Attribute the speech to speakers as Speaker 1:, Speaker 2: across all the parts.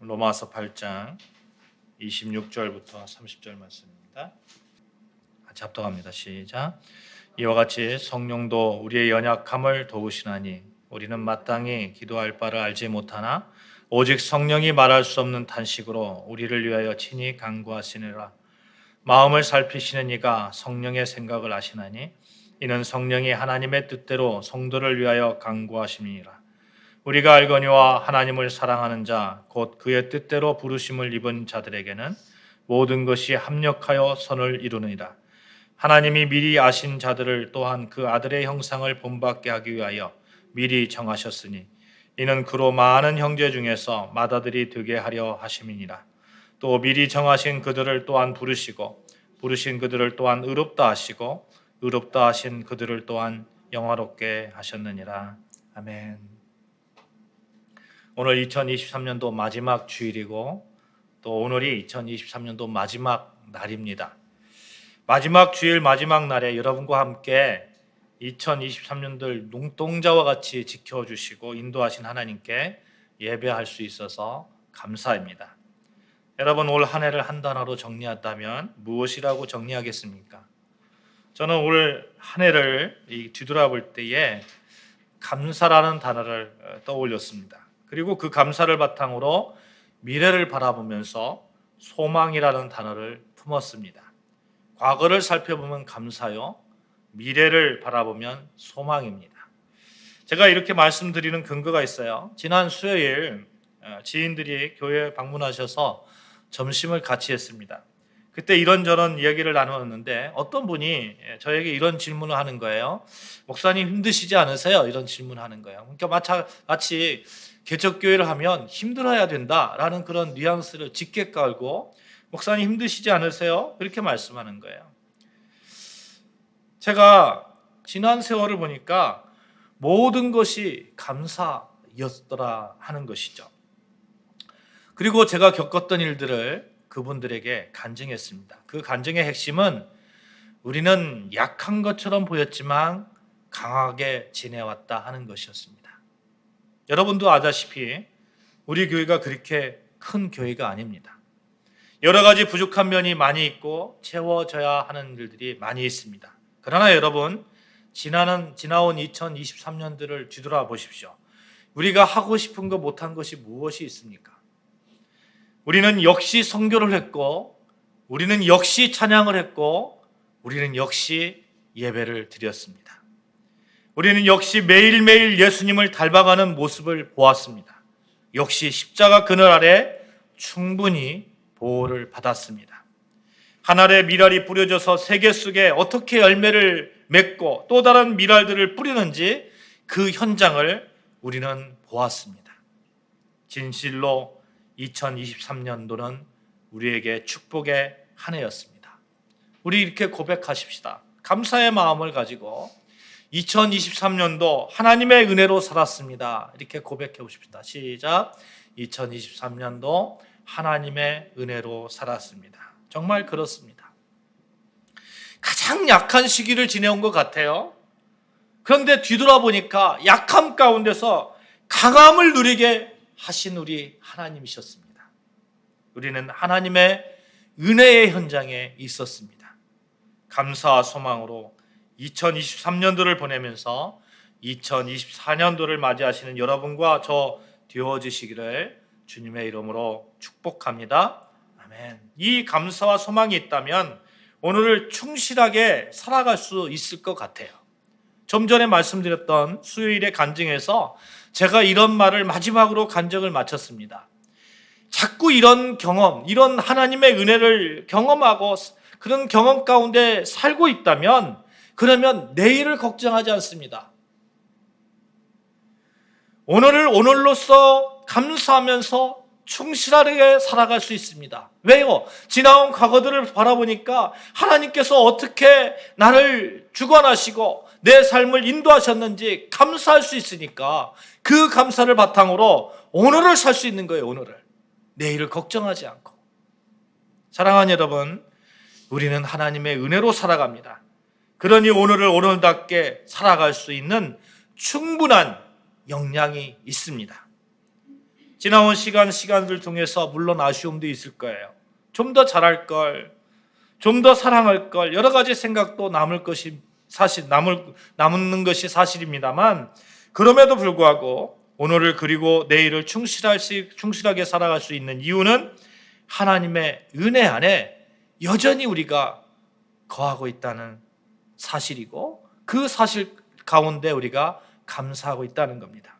Speaker 1: 로마서 8장 26절부터 30절 말씀입니다. 같이 합독합니다. 시작. 이와 같이 성령도 우리의 연약함을 도우시나니 우리는 마땅히 기도할 바를 알지 못하나 오직 성령이 말할 수 없는 탄식으로 우리를 위하여 친히 간구하시느라. 마음을 살피시는 이가 성령의 생각을 아시나니 이는 성령이 하나님의 뜻대로 성도를 위하여 간구하심이니라. 우리가 알거니와 하나님을 사랑하는 자 곧 그의 뜻대로 부르심을 입은 자들에게는 모든 것이 합력하여 선을 이루느니라. 하나님이 미리 아신 자들을 또한 그 아들의 형상을 본받게 하기 위하여 미리 정하셨으니 이는 그로 많은 형제 중에서 맏아들이 되게 하려 하심이니라. 또 미리 정하신 그들을 또한 부르시고 부르신 그들을 또한 의롭다 하시고 의롭다 하신 그들을 또한 영화롭게 하셨느니라. 아멘. 오늘 2023년도 마지막 주일이고 또 오늘이 2023년도 마지막 날입니다. 마지막 주일 마지막 날에 여러분과 함께 2023년도를 눈동자와 같이 지켜주시고 인도하신 하나님께 예배할 수 있어서 감사합니다. 여러분 올 한 해를 한 단어로 정리한다면 무엇이라고 정리하겠습니까? 저는 올 한 해를 뒤돌아볼 때에 감사라는 단어를 떠올렸습니다. 그리고 그 감사를 바탕으로 미래를 바라보면서 소망이라는 단어를 품었습니다. 과거를 살펴보면 감사요, 미래를 바라보면 소망입니다. 제가 이렇게 말씀드리는 근거가 있어요. 지난 수요일 지인들이 교회에 방문하셔서 점심을 같이 했습니다. 그때 이런저런 이야기를 나누었는데 어떤 분이 저에게 이런 질문을 하는 거예요. 목사님 힘드시지 않으세요? 이런 질문을 하는 거예요. 그러니까 마치 개척교회를 하면 힘들어야 된다라는 그런 뉘앙스를 짙게 깔고 목사님 힘드시지 않으세요? 그렇게 말씀하는 거예요. 제가 지난 세월을 보니까 모든 것이 감사였더라 하는 것이죠. 그리고 제가 겪었던 일들을 그분들에게 간증했습니다. 그 간증의 핵심은 우리는 약한 것처럼 보였지만 강하게 지내왔다 하는 것이었습니다. 여러분도 아다시피 우리 교회가 그렇게 큰 교회가 아닙니다. 여러 가지 부족한 면이 많이 있고 채워져야 하는 일들이 많이 있습니다. 그러나 여러분 지나온 2023년들을 뒤돌아 보십시오. 우리가 하고 싶은 거 못한 것이 무엇이 있습니까? 우리는 역시 선교를 했고 우리는 역시 찬양을 했고 우리는 역시 예배를 드렸습니다. 우리는 역시 매일매일 예수님을 닮아가는 모습을 보았습니다. 역시 십자가 그늘 아래 충분히 보호를 받았습니다. 한 알의 밀알이 뿌려져서 세계 속에 어떻게 열매를 맺고 또 다른 밀알들을 뿌리는지 그 현장을 우리는 보았습니다. 진실로 2023년도는 우리에게 축복의 한 해였습니다. 우리 이렇게 고백하십시다. 감사의 마음을 가지고 2023년도 하나님의 은혜로 살았습니다. 이렇게 고백해 보십시다. 시작. 2023년도 하나님의 은혜로 살았습니다. 정말 그렇습니다. 가장 약한 시기를 지내온 것 같아요. 그런데 뒤돌아보니까 약함 가운데서 강함을 누리게 하신 우리 하나님이셨습니다. 우리는 하나님의 은혜의 현장에 있었습니다. 감사와 소망으로 2023년도를 보내면서 2024년도를 맞이하시는 여러분과 저 되어지시기를 주님의 이름으로 축복합니다. 아멘. 이 감사와 소망이 있다면 오늘을 충실하게 살아갈 수 있을 것 같아요. 좀 전에 말씀드렸던 수요일의 간증에서 제가 이런 말을 마지막으로 간증을 마쳤습니다. 자꾸 이런 경험, 이런 하나님의 은혜를 경험하고 그런 경험 가운데 살고 있다면 그러면 내일을 걱정하지 않습니다. 오늘을 오늘로써 감사하면서 충실하게 살아갈 수 있습니다. 왜요? 지나온 과거들을 바라보니까 하나님께서 어떻게 나를 주관하시고 내 삶을 인도하셨는지 감사할 수 있으니까 그 감사를 바탕으로 오늘을 살 수 있는 거예요. 오늘을. 내일을 걱정하지 않고. 사랑하는 여러분, 우리는 하나님의 은혜로 살아갑니다. 그러니 오늘을 오늘답게 살아갈 수 있는 충분한 역량이 있습니다. 지나온 시간들 통해서 물론 아쉬움도 있을 거예요. 좀 더 잘할 걸, 좀 더 사랑할 걸, 여러 가지 생각도 남는 것이 사실입니다만, 그럼에도 불구하고 오늘을 그리고 내일을 충실하게 살아갈 수 있는 이유는 하나님의 은혜 안에 여전히 우리가 거하고 있다는 사실이고, 그 사실 가운데 우리가 감사하고 있다는 겁니다.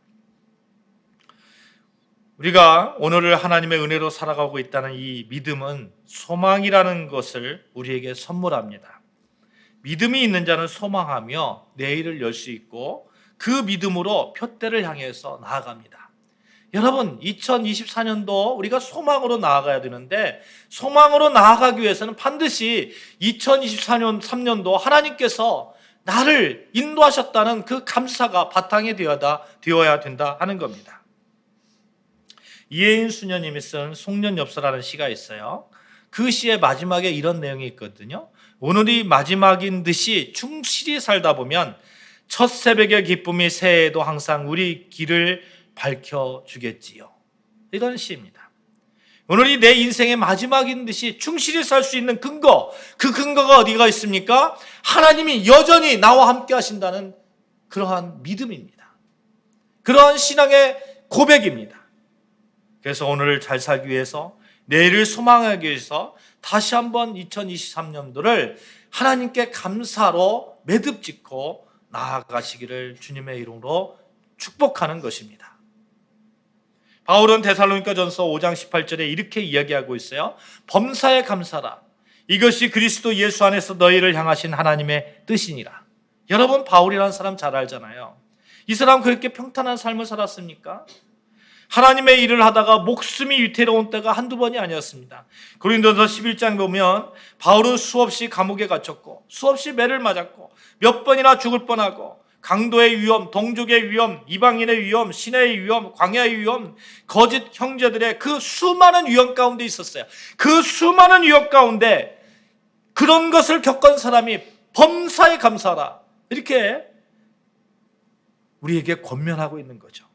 Speaker 1: 우리가 오늘을 하나님의 은혜로 살아가고 있다는 이 믿음은 소망이라는 것을 우리에게 선물합니다. 믿음이 있는 자는 소망하며 내일을 열 수 있고 그 믿음으로 푯대를 향해서 나아갑니다. 여러분, 2024년도 우리가 소망으로 나아가야 되는데, 소망으로 나아가기 위해서는 반드시 2023년도 하나님께서 나를 인도하셨다는 그 감사가 바탕이 되어야 된다 하는 겁니다. 이혜인 수녀님이 쓴 송년엽서라는 시가 있어요. 그 시의 마지막에 이런 내용이 있거든요. 오늘이 마지막인 듯이 충실히 살다 보면 첫 새벽의 기쁨이 새해에도 항상 우리 길을 밝혀주겠지요. 이런 시입니다. 오늘이 내 인생의 마지막인 듯이 충실히 살 수 있는 근거, 그 근거가 어디가 있습니까? 하나님이 여전히 나와 함께 하신다는 그러한 믿음입니다. 그러한 신앙의 고백입니다. 그래서 오늘을 잘 살기 위해서, 내일을 소망하기 위해서 다시 한번 2023년도를 하나님께 감사로 매듭짓고 나아가시기를 주님의 이름으로 축복하는 것입니다. 바울은 데살로니가전서 5장 18절에 이렇게 이야기하고 있어요. 범사에 감사라. 이것이 그리스도 예수 안에서 너희를 향하신 하나님의 뜻이니라. 여러분, 바울이라는 사람 잘 알잖아요. 이 사람 그렇게 평탄한 삶을 살았습니까? 하나님의 일을 하다가 목숨이 위태로운 때가 한두 번이 아니었습니다. 고린도서 11장 보면 바울은 수없이 감옥에 갇혔고 수없이 매를 맞았고 몇 번이나 죽을 뻔하고 강도의 위험, 동족의 위험, 이방인의 위험, 시내의 위험, 광야의 위험, 거짓 형제들의 그 수많은 위험 가운데 있었어요. 그 수많은 위험 가운데 그런 것을 겪은 사람이 범사에 감사하라, 이렇게 우리에게 권면하고 있는 거죠.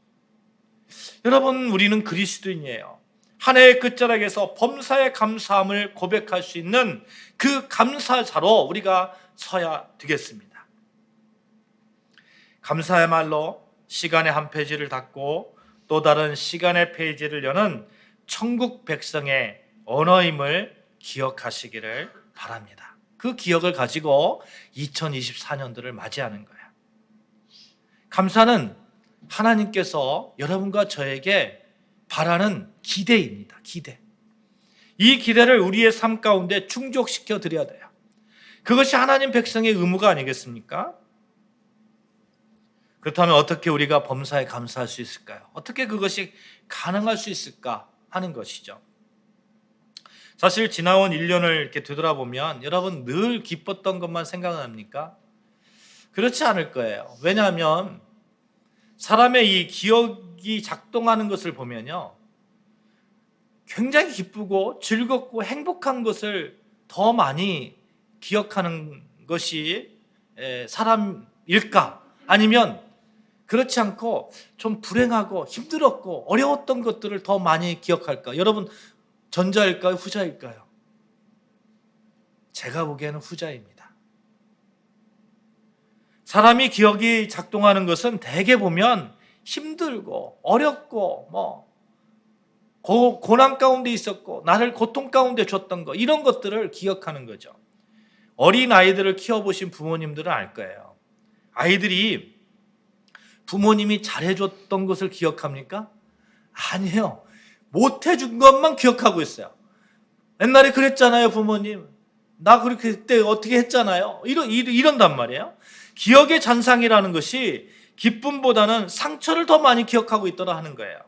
Speaker 1: 여러분, 우리는 그리스도인이에요. 한 해의 끝자락에서 범사에 감사함을 고백할 수 있는 그 감사자로 우리가 서야 되겠습니다. 감사야말로 시간의 한 페이지를 닫고 또 다른 시간의 페이지를 여는 천국 백성의 언어임을 기억하시기를 바랍니다. 그 기억을 가지고 2024년도를 맞이하는 거예요. 감사는 하나님께서 여러분과 저에게 바라는 기대입니다. 기대. 이 기대를 우리의 삶 가운데 충족시켜 드려야 돼요. 그것이 하나님 백성의 의무가 아니겠습니까? 그렇다면 어떻게 우리가 범사에 감사할 수 있을까요? 어떻게 그것이 가능할 수 있을까 하는 것이죠. 사실 지나온 1년을 이렇게 되돌아보면 여러분 늘 기뻤던 것만 생각납니까? 그렇지 않을 거예요. 왜냐하면 사람의 이 기억이 작동하는 것을 보면요, 굉장히 기쁘고 즐겁고 행복한 것을 더 많이 기억하는 것이 사람일까? 아니면 그렇지 않고 좀 불행하고 힘들었고 어려웠던 것들을 더 많이 기억할까? 여러분, 전자일까요? 후자일까요? 제가 보기에는 후자입니다. 사람이 기억이 작동하는 것은 대개 보면 힘들고 어렵고 고난 가운데 있었고 나를 고통 가운데 줬던 거, 이런 것들을 기억하는 거죠. 어린 아이들을 키워보신 부모님들은 알 거예요. 아이들이 부모님이 잘해줬던 것을 기억합니까? 아니에요. 못해준 것만 기억하고 있어요. 옛날에 그랬잖아요, 부모님. 나 그렇게 그때 어떻게 했잖아요. 이런단 말이에요. 기억의 잔상이라는 것이 기쁨보다는 상처를 더 많이 기억하고 있더라 하는 거예요.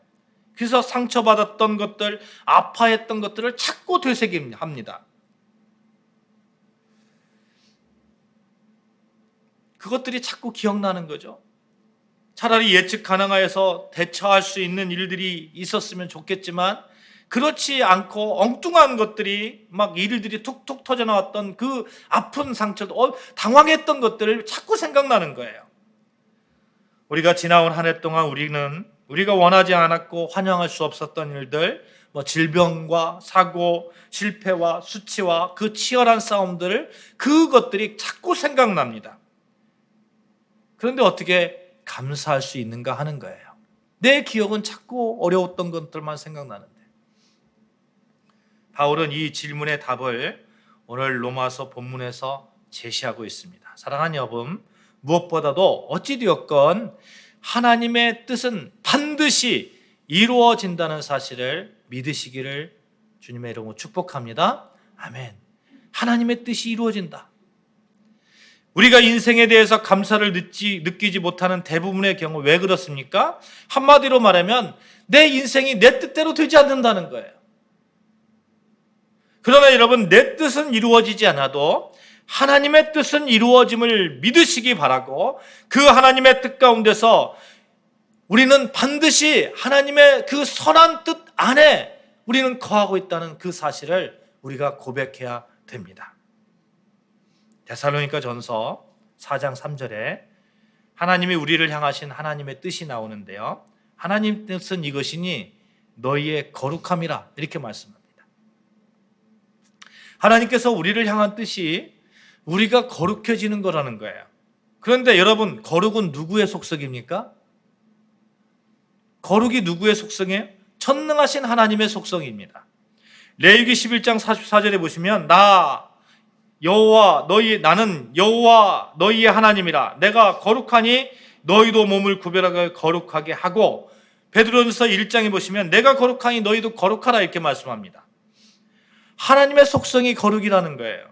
Speaker 1: 그래서 상처받았던 것들, 아파했던 것들을 자꾸 되새김합니다. 그것들이 자꾸 기억나는 거죠. 차라리 예측 가능하여서 대처할 수 있는 일들이 있었으면 좋겠지만 그렇지 않고 엉뚱한 것들이 막 일들이 툭툭 터져나왔던 그 아픈 상처도, 당황했던 것들을 자꾸 생각나는 거예요. 우리가 지나온 한 해 동안 우리가 원하지 않았고 환영할 수 없었던 일들, 질병과 사고, 실패와 수치와 그 치열한 싸움들, 그것들이 자꾸 생각납니다. 그런데 어떻게 감사할 수 있는가 하는 거예요. 내 기억은 자꾸 어려웠던 것들만 생각나는데. 바울은 이 질문의 답을 오늘 로마서 본문에서 제시하고 있습니다. 사랑하는 여러분, 무엇보다도 어찌되었건 하나님의 뜻은 반드시 이루어진다는 사실을 믿으시기를 주님의 이름으로 축복합니다. 아멘. 하나님의 뜻이 이루어진다. 우리가 인생에 대해서 감사를 느끼지 못하는 대부분의 경우 왜 그렇습니까? 한마디로 말하면 내 인생이 내 뜻대로 되지 않는다는 거예요. 그러나 여러분, 내 뜻은 이루어지지 않아도 하나님의 뜻은 이루어짐을 믿으시기 바라고, 그 하나님의 뜻 가운데서 우리는 반드시 하나님의 그 선한 뜻 안에 우리는 거하고 있다는 그 사실을 우리가 고백해야 됩니다. 데살로니가 전서 4장 3절에 하나님이 우리를 향하신 하나님의 뜻이 나오는데요, 하나님 뜻은 이것이니 너희의 거룩함이라, 이렇게 말씀합니다. 하나님께서 우리를 향한 뜻이 우리가 거룩해지는 거라는 거예요. 그런데 여러분, 거룩은 누구의 속성입니까? 거룩이 누구의 속성이에요? 전능하신 하나님의 속성입니다. 레위기 11장 44절에 보시면 나는 여호와 너희의 하나님이라, 내가 거룩하니 너희도 몸을 구별하게 거룩하게 하고, 베드로전서 1장에 보시면 내가 거룩하니 너희도 거룩하라, 이렇게 말씀합니다. 하나님의 속성이 거룩이라는 거예요.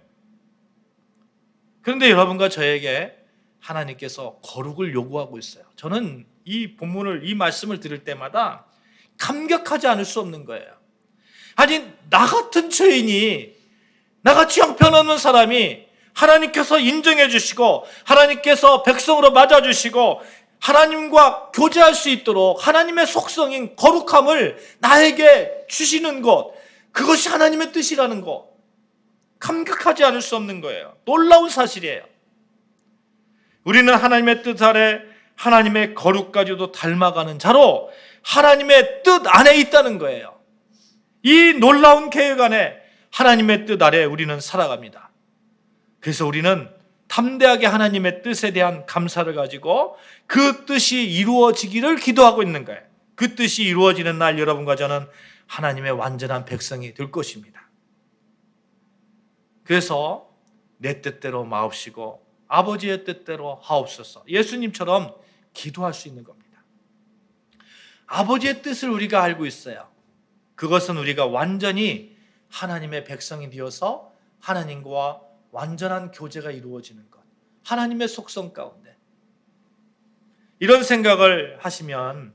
Speaker 1: 그런데 여러분과 저에게 하나님께서 거룩을 요구하고 있어요. 저는 이 본문을, 이 말씀을 들을 때마다 감격하지 않을 수 없는 거예요. 아니, 나 같은 죄인이, 나같이 형편없는 사람이 하나님께서 인정해 주시고, 하나님께서 백성으로 맞아주시고, 하나님과 교제할 수 있도록 하나님의 속성인 거룩함을 나에게 주시는 것, 그것이 하나님의 뜻이라는 것, 감격하지 않을 수 없는 거예요. 놀라운 사실이에요. 우리는 하나님의 뜻 아래 하나님의 거룩까지도 닮아가는 자로 하나님의 뜻 안에 있다는 거예요. 이 놀라운 계획 안에 하나님의 뜻 아래 우리는 살아갑니다. 그래서 우리는 담대하게 하나님의 뜻에 대한 감사를 가지고 그 뜻이 이루어지기를 기도하고 있는 거예요. 그 뜻이 이루어지는 날 여러분과 저는 하나님의 완전한 백성이 될 것입니다. 그래서 내 뜻대로 마옵시고 아버지의 뜻대로 하옵소서, 예수님처럼 기도할 수 있는 겁니다. 아버지의 뜻을 우리가 알고 있어요. 그것은 우리가 완전히 하나님의 백성이 되어서 하나님과 완전한 교제가 이루어지는 것, 하나님의 속성 가운데. 이런 생각을 하시면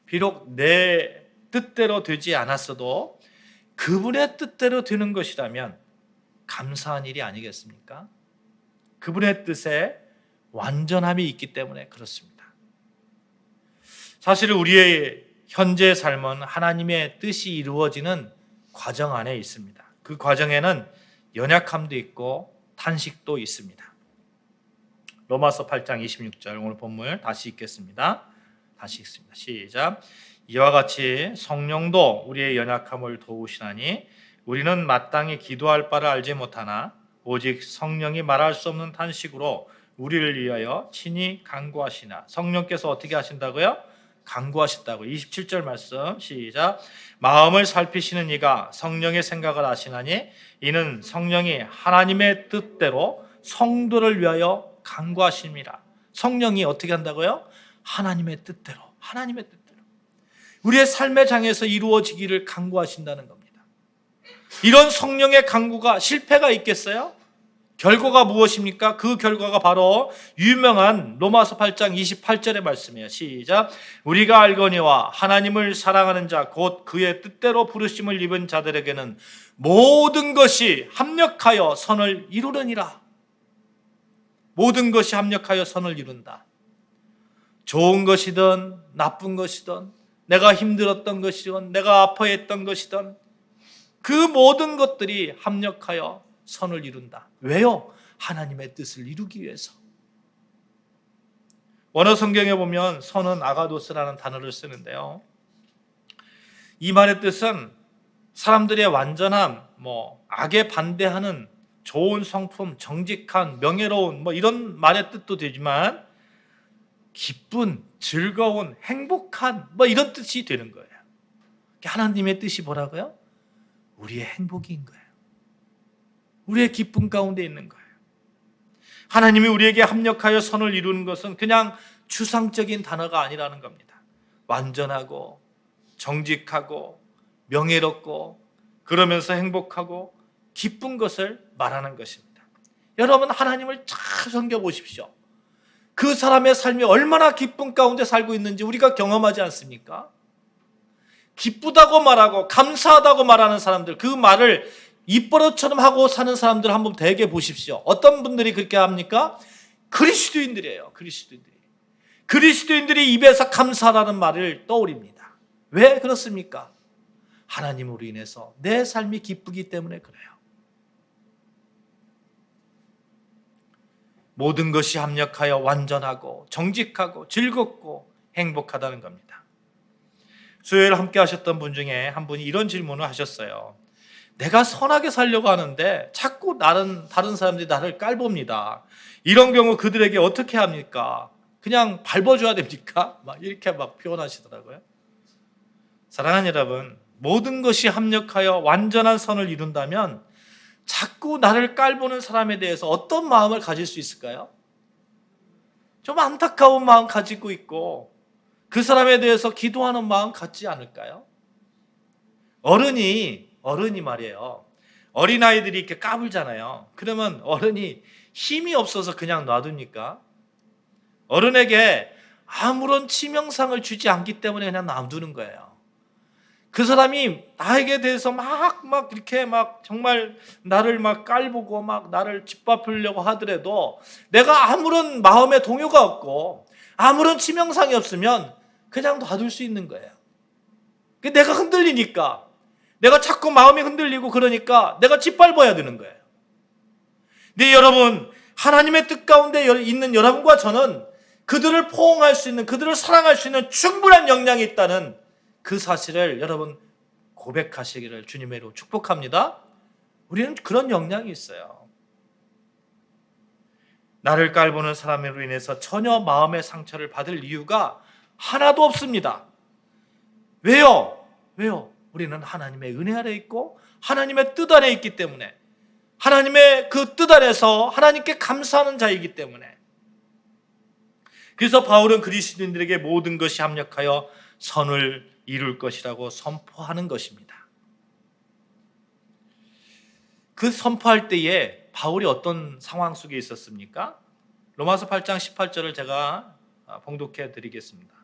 Speaker 1: 비록 내 뜻대로 되지 않았어도 그분의 뜻대로 되는 것이라면 감사한 일이 아니겠습니까? 그분의 뜻에 완전함이 있기 때문에 그렇습니다. 사실 우리의 현재 삶은 하나님의 뜻이 이루어지는 과정 안에 있습니다. 그 과정에는 연약함도 있고 탄식도 있습니다. 로마서 8장 26절 오늘 본문 다시 읽겠습니다. 다시 읽습니다. 시작. 이와 같이 성령도 우리의 연약함을 도우시나니 우리는 마땅히 기도할 바를 알지 못하나 오직 성령이 말할 수 없는 탄식으로 우리를 위하여 친히 간구하시나. 성령께서 어떻게 하신다고요? 간구하신다고. 27절 말씀 시작. 마음을 살피시는 이가 성령의 생각을 아시나니 이는 성령이 하나님의 뜻대로 성도를 위하여 간구하심이라. 성령이 어떻게 한다고요? 하나님의 뜻대로, 하나님의 뜻대로 우리의 삶의 장에서 이루어지기를 간구하신다는 겁니다. 이런 성령의 간구가 실패가 있겠어요? 결과가 무엇입니까? 그 결과가 바로 유명한 로마서 8장 28절의 말씀이에요. 시작. 우리가 알거니와 하나님을 사랑하는 자 곧 그의 뜻대로 부르심을 입은 자들에게는 모든 것이 합력하여 선을 이루느니라. 모든 것이 합력하여 선을 이룬다. 좋은 것이든 나쁜 것이든 내가 힘들었던 것이든 내가 아파했던 것이든 그 모든 것들이 합력하여 선을 이룬다. 왜요? 하나님의 뜻을 이루기 위해서. 원어 성경에 보면 선은 아가도스라는 단어를 쓰는데요. 이 말의 뜻은 사람들의 완전함, 악에 반대하는 좋은 성품, 정직한, 명예로운 이런 말의 뜻도 되지만 기쁜, 즐거운, 행복한 이런 뜻이 되는 거예요. 하나님의 뜻이 뭐라고요? 우리의 행복인 거예요. 우리의 기쁨 가운데 있는 거예요. 하나님이 우리에게 합력하여 선을 이루는 것은 그냥 추상적인 단어가 아니라는 겁니다. 완전하고 정직하고 명예롭고 그러면서 행복하고 기쁜 것을 말하는 것입니다. 여러분, 하나님을 잘 섬겨보십시오. 그 사람의 삶이 얼마나 기쁨 가운데 살고 있는지 우리가 경험하지 않습니까? 기쁘다고 말하고 감사하다고 말하는 사람들, 그 말을 입버릇처럼 하고 사는 사람들 한번 대개 보십시오. 어떤 분들이 그렇게 합니까? 그리스도인들이에요. 그리스도인들이 입에서 감사라는 말을 떠올립니다. 왜 그렇습니까? 하나님으로 인해서 내 삶이 기쁘기 때문에 그래요. 모든 것이 합력하여 완전하고 정직하고 즐겁고 행복하다는 겁니다. 수요일 함께 하셨던 분 중에 한 분이 이런 질문을 하셨어요. 내가 선하게 살려고 하는데 자꾸 다른 사람들이 나를 깔봅니다. 이런 경우 그들에게 어떻게 합니까? 그냥 밟아줘야 됩니까? 이렇게 표현하시더라고요. 사랑하는 여러분, 모든 것이 합력하여 완전한 선을 이룬다면 자꾸 나를 깔보는 사람에 대해서 어떤 마음을 가질 수 있을까요? 좀 안타까운 마음 가지고 있고 그 사람에 대해서 기도하는 마음 갖지 않을까요? 어른이 말이에요. 어린아이들이 이렇게 까불잖아요. 그러면 어른이 힘이 없어서 그냥 놔둡니까? 어른에게 아무런 치명상을 주지 않기 때문에 그냥 놔두는 거예요. 그 사람이 나에게 대해서 이렇게 정말 나를 깔보고 나를 짓밟으려고 하더라도 내가 아무런 마음의 동요가 없고 아무런 치명상이 없으면 그냥 놔둘 수 있는 거예요. 내가 흔들리니까, 내가 자꾸 마음이 흔들리고 그러니까 내가 짓밟아야 되는 거예요. 근데 여러분, 하나님의 뜻 가운데 있는 여러분과 저는 그들을 포옹할 수 있는, 그들을 사랑할 수 있는 충분한 역량이 있다는 그 사실을 여러분 고백하시기를 주님의 이름으로 축복합니다. 우리는 그런 역량이 있어요. 나를 깔보는 사람으로 인해서 전혀 마음의 상처를 받을 이유가 하나도 없습니다. 왜요? 우리는 하나님의 은혜 아래 있고 하나님의 뜻 안에 있기 때문에, 하나님의 그 뜻 안에서 하나님께 감사하는 자이기 때문에. 그래서 바울은 그리스도인들에게 모든 것이 합력하여 선을 이룰 것이라고 선포하는 것입니다. 그 선포할 때에 바울이 어떤 상황 속에 있었습니까? 로마서 8장 18절을 제가 봉독해 드리겠습니다.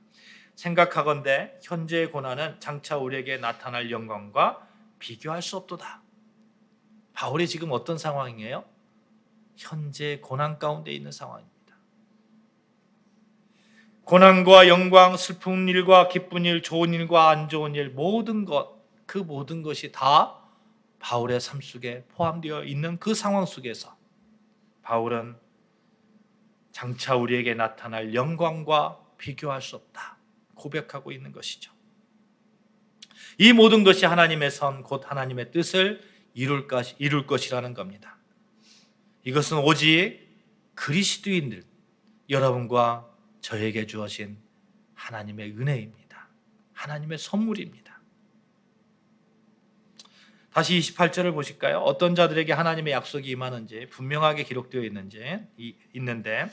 Speaker 1: 생각하건대 현재의 고난은 장차 우리에게 나타날 영광과 비교할 수 없도다. 바울이 지금 어떤 상황이에요? 현재 고난 가운데 있는 상황입니다. 고난과 영광, 슬픈 일과 기쁜 일, 좋은 일과 안 좋은 일, 모든 것이 다 바울의 삶 속에 포함되어 있는 그 상황 속에서 바울은 장차 우리에게 나타날 영광과 비교할 수 없다 고백하고 있는 것이죠. 이 모든 것이 하나님의 선, 곧 하나님의 뜻을 이룰 것이라는 겁니다. 이것은 오직 그리스도인들, 여러분과 저에게 주어진 하나님의 은혜입니다. 하나님의 선물입니다. 다시 28절을 보실까요? 어떤 자들에게 하나님의 약속이 임하는지 분명하게 기록되어 있는데,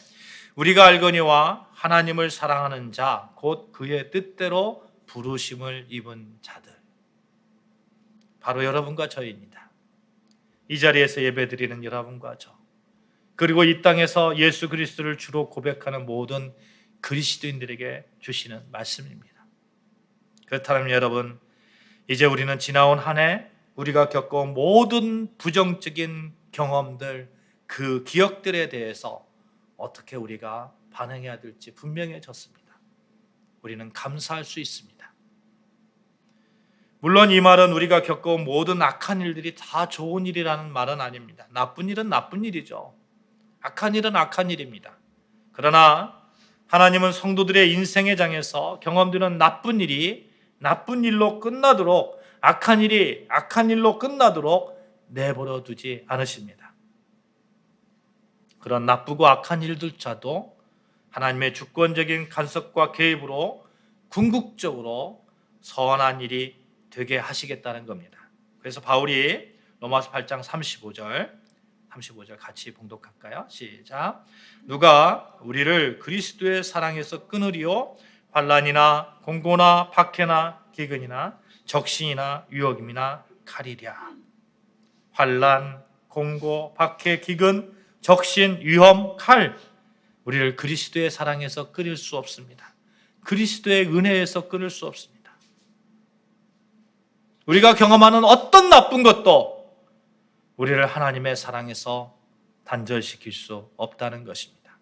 Speaker 1: 우리가 알거니와 하나님을 사랑하는 자, 곧 그의 뜻대로 부르심을 입은 자들, 바로 여러분과 저입니다. 이 자리에서 예배드리는 여러분과 저, 그리고 이 땅에서 예수 그리스도를 주로 고백하는 모든 그리스도인들에게 주시는 말씀입니다. 그렇다면 여러분, 이제 우리는 지나온 한 해 우리가 겪어온 모든 부정적인 경험들, 그 기억들에 대해서 어떻게 우리가 반응해야 될지 분명해졌습니다. 우리는 감사할 수 있습니다. 물론 이 말은 우리가 겪어온 모든 악한 일들이 다 좋은 일이라는 말은 아닙니다. 나쁜 일은 나쁜 일이죠. 악한 일은 악한 일입니다. 그러나 하나님은 성도들의 인생의 장에서 경험되는 나쁜 일로 끝나도록, 악한 일로 끝나도록 내버려 두지 않으십니다. 그런 나쁘고 악한 일들조차도 하나님의 주권적인 간섭과 개입으로 궁극적으로 선한 일이 되게 하시겠다는 겁니다. 그래서 바울이 로마서 8장 35절 같이 봉독할까요? 시작. 누가 우리를 그리스도의 사랑에서 끊으리요? 환난이나 공고나 박해나 기근이나 적신이나 유혹이나 칼이랴. 환난, 공고, 박해, 기근, 적신, 위험, 칼. 우리를 그리스도의 사랑에서 끊을 수 없습니다. 그리스도의 은혜에서 끊을 수 없습니다. 우리가 경험하는 어떤 나쁜 것도 우리를 하나님의 사랑에서 단절시킬 수 없다는 것입니다.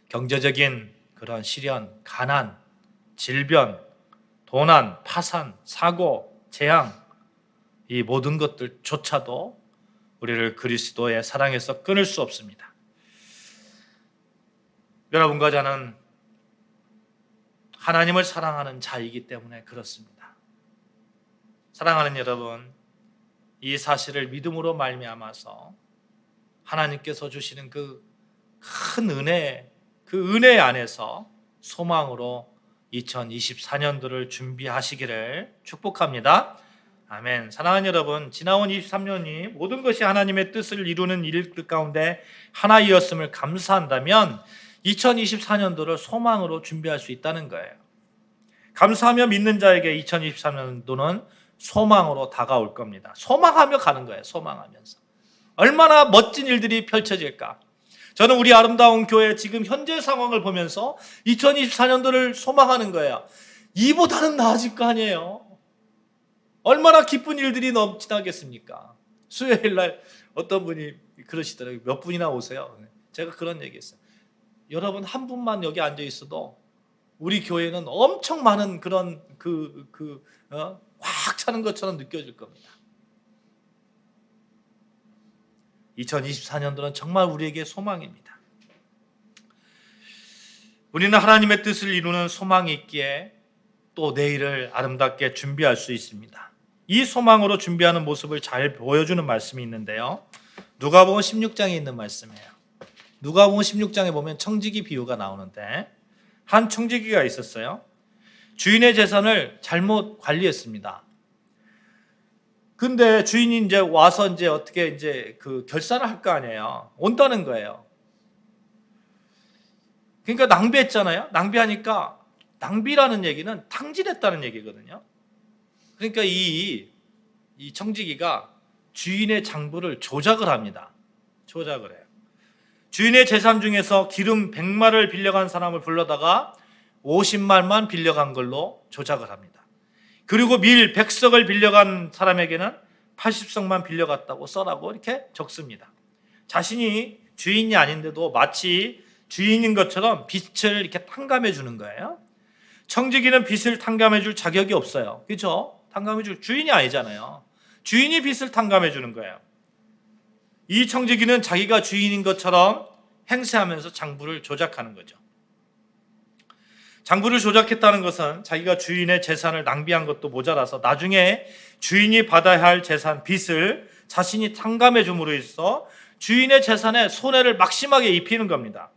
Speaker 1: 경제적인 그런 시련, 가난, 질병, 도난, 파산, 사고, 재앙, 이 모든 것들조차도 우리를 그리스도의 사랑에서 끊을 수 없습니다. 여러분과 저는 하나님을 사랑하는 자이기 때문에 그렇습니다. 사랑하는 여러분, 이 사실을 믿음으로 말미암아서 하나님께서 주시는 그 큰 은혜, 그 은혜 안에서 소망으로 2024년도를 준비하시기를 축복합니다. 아멘. 사랑하는 여러분, 지나온 23년이 모든 것이 하나님의 뜻을 이루는 일들 가운데 하나이었음을 감사한다면 2024년도를 소망으로 준비할 수 있다는 거예요. 감사하며 믿는 자에게 2023년도는 소망으로 다가올 겁니다. 소망하며 가는 거예요. 소망하면서. 얼마나 멋진 일들이 펼쳐질까. 저는 우리 아름다운 교회 지금 현재 상황을 보면서 2024년도를 소망하는 거예요. 이보다는 나아질 거 아니에요. 얼마나 기쁜 일들이 넘치나겠습니까? 수요일 날 어떤 분이 그러시더라고요. 몇 분이나 오세요. 제가 그런 얘기했어요. 여러분 한 분만 여기 앉아 있어도 우리 교회는 엄청 많은 그런 확 차는 것처럼 느껴질 겁니다. 2024년도는 정말 우리에게 소망입니다. 우리는 하나님의 뜻을 이루는 소망이 있기에 또 내일을 아름답게 준비할 수 있습니다. 이 소망으로 준비하는 모습을 잘 보여주는 말씀이 있는데요. 누가복음 16장에 있는 말씀이에요. 누가복음 16장에 보면 청지기 비유가 나오는데 한 청지기가 있었어요. 주인의 재산을 잘못 관리했습니다. 근데 주인이 이제 와서 이제 어떻게 이제 그 결산을 할 거 아니에요. 온다는 거예요. 그러니까 낭비했잖아요. 낭비하니까 낭비라는 얘기는 탕진했다는 얘기거든요. 그러니까 이 청지기가 주인의 장부를 조작을 합니다. 조작을 해요. 주인의 재산 중에서 기름 100마를 빌려간 사람을 불러다가 50말만 빌려간 걸로 조작을 합니다. 그리고 밀 100석을 빌려간 사람에게는 80석만 빌려갔다고 써라고 이렇게 적습니다. 자신이 주인이 아닌데도 마치 주인인 것처럼 빚을 이렇게 탕감해 주는 거예요. 청지기는 빚을 탕감해 줄 자격이 없어요. 그렇죠? 탕감해 줄 주인이 아니잖아요. 주인이 빚을 탕감해 주는 거예요. 이 청지기는 자기가 주인인 것처럼 행세하면서 장부를 조작하는 거죠. 장부를 조작했다는 것은 자기가 주인의 재산을 낭비한 것도 모자라서 나중에 주인이 받아야 할 재산, 빚을 자신이 탕감해 줌으로 해서 주인의 재산에 손해를 막심하게 입히는 겁니다.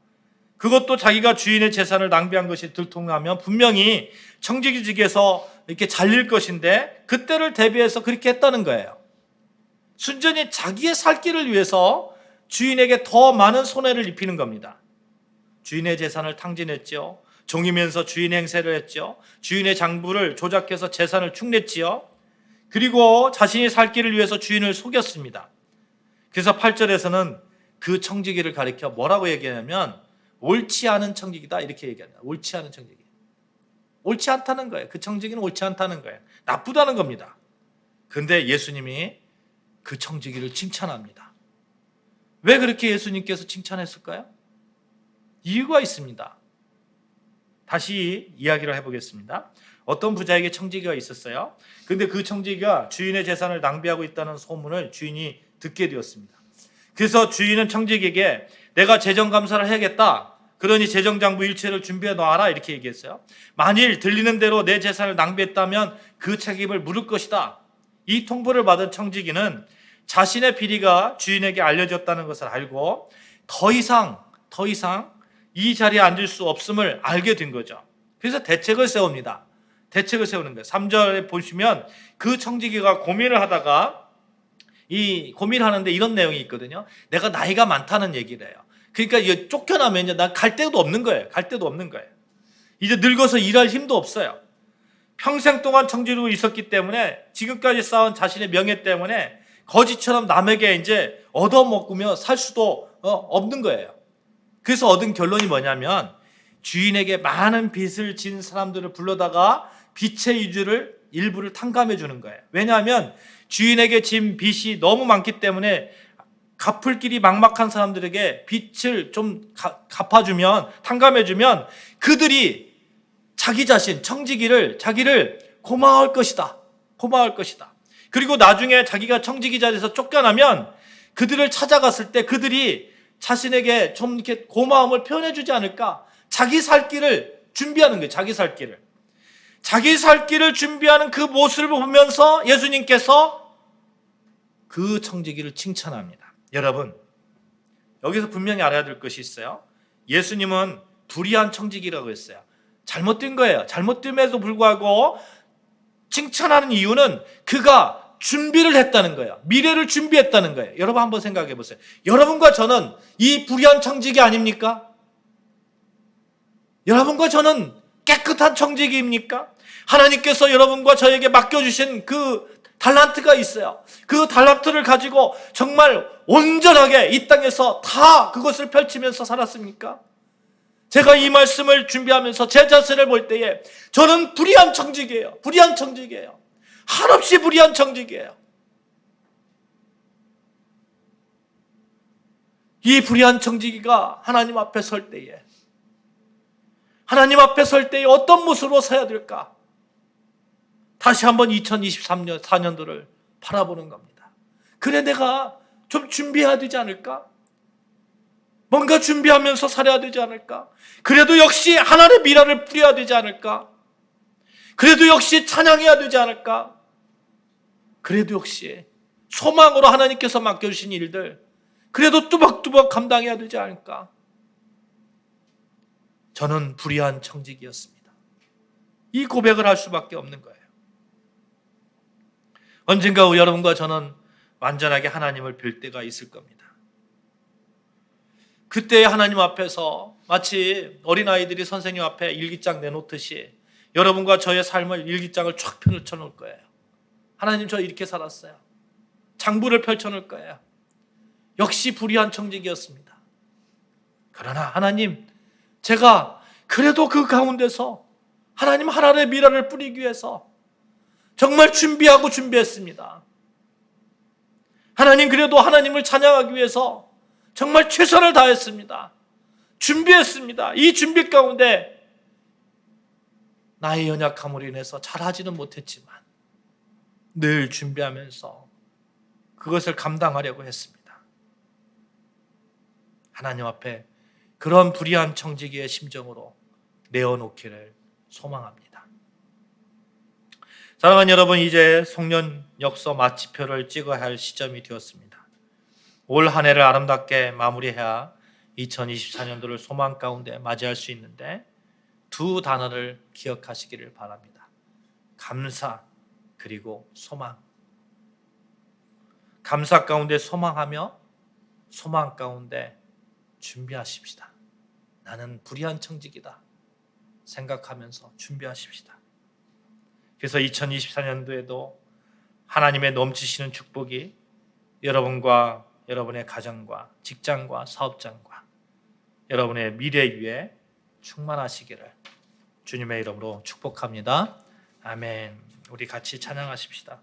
Speaker 1: 그것도 자기가 주인의 재산을 낭비한 것이 들통나면 분명히 청지기직에서 이렇게 잘릴 것인데 그때를 대비해서 그렇게 했다는 거예요. 순전히 자기의 살 길을 위해서 주인에게 더 많은 손해를 입히는 겁니다. 주인의 재산을 탕진했죠. 종이면서 주인 행세를 했죠. 주인의 장부를 조작해서 재산을 축냈지요. 그리고 자신이 살 길을 위해서 주인을 속였습니다. 그래서 8절에서는 그 청지기를 가리켜 뭐라고 얘기하냐면 옳지 않은 청지기다 이렇게 얘기합니다. 옳지 않은 청지기. 옳지 않다는 거예요. 그 청지기는 옳지 않다는 거예요. 나쁘다는 겁니다. 그런데 예수님이 그 청지기를 칭찬합니다. 왜 그렇게 예수님께서 칭찬했을까요? 이유가 있습니다. 다시 이야기를 해보겠습니다. 어떤 부자에게 청지기가 있었어요. 근데 그 청지기가 주인의 재산을 낭비하고 있다는 소문을 주인이 듣게 되었습니다. 그래서 주인은 청지기에게 내가 재정감사를 해야겠다. 그러니 재정장부 일체를 준비해 놓아라 이렇게 얘기했어요. 만일 들리는 대로 내 재산을 낭비했다면 그 책임을 물을 것이다. 이 통보를 받은 청지기는 자신의 비리가 주인에게 알려졌다는 것을 알고 더 이상 이 자리에 앉을 수 없음을 알게 된 거죠. 그래서 대책을 세웁니다. 대책을 세우는 거예요. 3절에 보시면 그 청지기가 고민을 하다가 이 고민하는데 이런 내용이 있거든요. 내가 나이가 많다는 얘기를 해요. 그러니까 이게 쫓겨나면 이제 난 갈 데도 없는 거예요. 갈 데도 없는 거예요. 이제 늙어서 일할 힘도 없어요. 평생 동안 청지로 있었기 때문에 지금까지 쌓은 자신의 명예 때문에 거지처럼 남에게 이제 얻어먹으며 살 수도 없는 거예요. 그래서 얻은 결론이 뭐냐면 주인에게 많은 빚을 진 사람들을 불러다가 빚의 일부를 탕감해 주는 거예요. 왜냐하면 주인에게 진 빚이 너무 많기 때문에 갚을 길이 막막한 사람들에게 빚을 좀 갚아주면, 탕감해주면 그들이 자기 자신, 청지기를 자기를 고마워할 것이다. 고마워할 것이다. 그리고 나중에 자기가 청지기 자리에서 쫓겨나면 그들을 찾아갔을 때 그들이 자신에게 좀 이렇게 고마움을 표현해주지 않을까? 자기 살 길을 준비하는 거예요. 자기 살 길을. 자기 살 길을 준비하는 그 모습을 보면서 예수님께서 그 청지기를 칭찬합니다. 여러분, 여기서 분명히 알아야 될 것이 있어요. 예수님은 불의한 청지기라고 했어요. 잘못된 거예요. 잘못됨에도 불구하고 칭찬하는 이유는 그가 준비를 했다는 거예요. 미래를 준비했다는 거예요. 여러분 한번 생각해 보세요. 여러분과 저는 이 불의한 청지기 아닙니까? 여러분과 저는 깨끗한 청지기입니까? 하나님께서 여러분과 저에게 맡겨주신 그 달란트가 있어요. 그 달란트를 가지고 정말 온전하게 이 땅에서 다 그것을 펼치면서 살았습니까? 제가 이 말씀을 준비하면서 제 자신을 볼 때에 저는 불의한 청지기예요. 불의한 청지기예요. 한없이 불의한 청지기예요. 이 불의한 청지기가 하나님 앞에 설 때에 어떤 모습으로 서야 될까? 다시 한번 2023년 4년도를 바라보는 겁니다. 그래, 내가 좀 준비해야 되지 않을까? 뭔가 준비하면서 살아야 되지 않을까? 그래도 역시 하나님의 미라를 뿌려야 되지 않을까? 그래도 역시 찬양해야 되지 않을까? 그래도 역시 소망으로 하나님께서 맡겨주신 일들 그래도 뚜벅뚜벅 감당해야 되지 않을까? 저는 불의한 청지기였습니다. 이 고백을 할 수밖에 없는 거예요. 언젠가 여러분과 저는 완전하게 하나님을 뵐 때가 있을 겁니다. 그때 하나님 앞에서 마치 어린아이들이 선생님 앞에 일기장 내놓듯이 여러분과 저의 삶을 일기장을 쫙 펼쳐놓을 거예요. 하나님, 저 이렇게 살았어요. 장부를 펼쳐놓을 거예요. 역시 불의한 청지기였습니다. 그러나 하나님, 제가 그래도 그 가운데서 하나님 하나님의 미라를 뿌리기 위해서 정말 준비했습니다. 하나님, 그래도 하나님을 찬양하기 위해서 정말 최선을 다했습니다. 준비했습니다. 이 준비 가운데 나의 연약함으로 인해서 잘하지는 못했지만 늘 준비하면서 그것을 감당하려고 했습니다. 하나님 앞에 그런 불의한 청지기의 심정으로 내어놓기를 소망합니다. 사랑하는 여러분, 이제 송년역서 마치표를 찍어야 할 시점이 되었습니다. 올 한 해를 아름답게 마무리해야 2024년도를 소망 가운데 맞이할 수 있는데 두 단어를 기억하시기를 바랍니다. 감사 그리고 소망. 감사 가운데 소망하며 소망 가운데 준비하십시다. 나는 불의한 청지기다 생각하면서 준비하십시다. 그래서 2024년도에도 하나님의 넘치시는 축복이 여러분과 여러분의 가정과 직장과 사업장과 여러분의 미래 위에 충만하시기를 주님의 이름으로 축복합니다. 아멘. 우리 같이 찬양하십시다.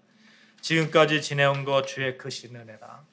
Speaker 1: 지금까지 지내온 것 주의 크신 은혜라.